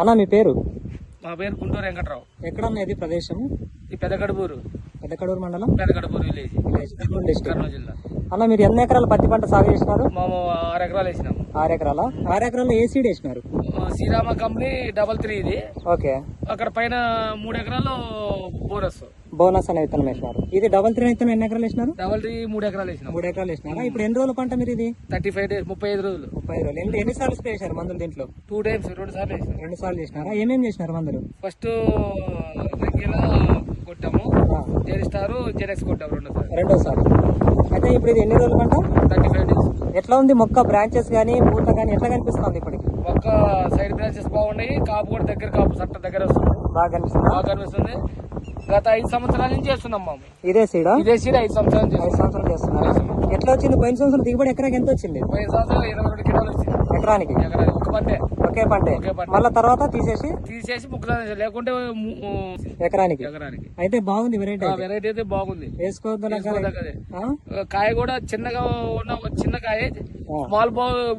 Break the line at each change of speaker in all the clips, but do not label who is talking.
అన్న మీ పేరు?
మా పేరు గుంటూరు వెంకట్రావు.
ఎక్కడన్నా ఇది ప్రదేశం?
ఈ పెదకడుపూరు
మండలం,
పెదకడుపూరు విలేజ్,
కర్నూలు డిస్ట్రిక్ట్.
కర్నూలు జిల్లా.
అన్న మీరు ఎన్ని ఎకరాల పత్తి పంట సాగు చేసినారు?
మేము 6 ఎకరాలు వేసినాము.
6 ఎకరాల? 6 ఎకరాల్లో ఏ సీడ్ వేసినారు?
శ్రీరామ కంపెనీ 33 ఇది.
ఓకే.
అక్కడ పైన 3 ఎకరాలు
బోనస్ అనే విత్తనం వేసినారు. ఇది 33 విత్తనం ఎన్ని ఎకరాలు వేసినారు?
3 ఎకరాలు వేసినాం.
3 ఎకరాలు వేసినారా? ఇప్పుడు ఎన్ని రోజుల పంట మీరు ఇది?
35 days, 35 రోజులు.
35 రోజులు. ఎన్నిసార్లు స్ప్రే చేశారు మందులు దీంట్లో?
2 times, 2 సార్లు వేసినాం.
2 సార్లు చేసినారా? ఏమేమి చేసినారు మందులు?
ఫస్ట్ రంగీలా కొట్టాము, జెరీ స్టార్, జెనెక్స్ కొట్టాము 2 సార్లు.
రెండోసారి. అయితే ఇప్పుడు ఇది ఎన్ని రోజుల పంట?
35 days.
ఎట్లా ఉంది మొక్క? బ్రాంచెస్ గానీ పూత గానీ ఎట్లా కనిపిస్తుంది ఇప్పటికి?
ఒక్క సైడ్ బ్రాంచెస్ బాగున్నాయి, కాపు కూడా దగ్గర, కాపు సట్ట దగ్గర వస్తుంది,
బాగా
కనిపిస్తుంది. గత 5 సంవత్సరాల నుంచి చేస్తున్నాం మేము.
ఇదే సీడా?
ఇదే సీడ్ 5 సంవత్సరాలు
5 సంవత్సరాలు చేస్తున్నారు. ఎట్లా వచ్చింది? పోయిన సంవత్సరం దిగుబడి ఎకరాకి ఎంత వచ్చింది?
5 సంవత్సరాలు 22 కిలోలు వచ్చింది
ఎకరానికి.
ఒక పంటే,
ఒకే పంటే. మళ్ళా తర్వాత తీసేసి
ముక్కలు లేకుంటే
ఎకరానికి. అయితే బాగుంది వెరైటీ.
వెరైటీ అయితే బాగుంది,
వేసుకోవద్దు.
కాయ కూడా చిన్నగా ఉన్న చిన్న కాయ, స్మాల్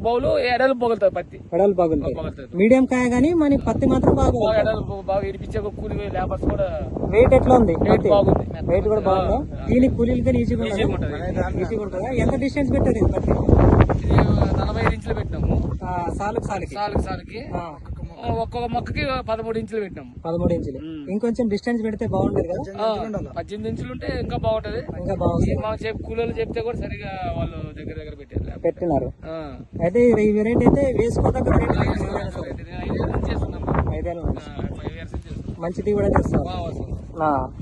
బౌల్ ఎడలు పగులుతుంది, పత్తి
ఎడలు పగులుతుంది. మీడియం కాయ గానీ మన పత్తి మాత్రం బాగా
ఎడలు బాగా ఇడిపించే కూలి లేబర్స్ కూడా.
వెయిట్ ఎట్లా ఉంది?
బాగుంది,
వెయిట్ కూడా బాగుందా? దీనికి కూలీలు కానీ ఈజీగా ఉంటుంది. ఎంత డిస్టెన్స్ పెట్టారు ఇది పత్తి?
45 ఇంచులు పెట్టినాము
సాలుకి.
ఒక్కొక్క మొక్కకి 13 ఇంచులు పెట్టినాము.
13 ఇంచులు. ఇంకొంచెం డిస్టెన్స్ పెడితే బాగుంటది కదా?
18 ఇంచులు ఉంటే ఇంకా బాగుంటది.
ఇంకా బాగుంది.
మా కూలీలు చెప్తే కూడా సరిగా వాళ్ళు దగ్గర
పెట్టినారు. అయితే ఈ వెరైటీ అయితే వేసుకోదగ్గ
చేస్తున్నాము.
5 ఏళ్ళ నుంచి
5 years
మంచి దిగుబడి చేస్తారు.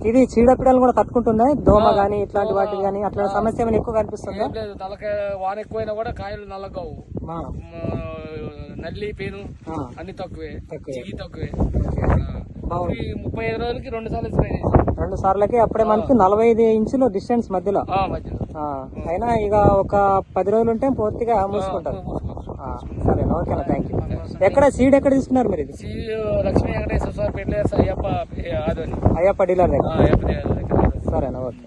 ఇది చీడపీడలు కూడా తట్టుకుంటుందా? దోమ గానీ ఇట్లాంటి వాటి గానీ అట్లాంటి సమస్య ఏమైనా ఎక్కువ కనిపిస్తుందా?
లేదు, తలకాయ వాన ఎక్కువైనా కూడా కాయలు నల్లగావు, నల్లి పేను అన్ని తక్కువే, చిగి తక్కువే. 35 రోజులకి 2 సార్లు స్ప్రే చేసి
2 సార్లకి అప్పుడే మనకి 45 ఇంచులు డిస్టెన్స్ మధ్యలో. అయినా ఇక ఒక 10 రోజులు ఉంటే పూర్తిగా మూసుకుంటారు. సరే, ఓకేనా, థ్యాంక్ యూ. ఎక్కడ సీడ్ ఎక్కడ తీసుకున్నారు మీరు? ఇది
లక్ష్మీ వెంకటేశ్వర స్వామి పెళ్ళేరు అయ్యప్ప
డీలర్ దగ్గర. సరేనా, ఓకే.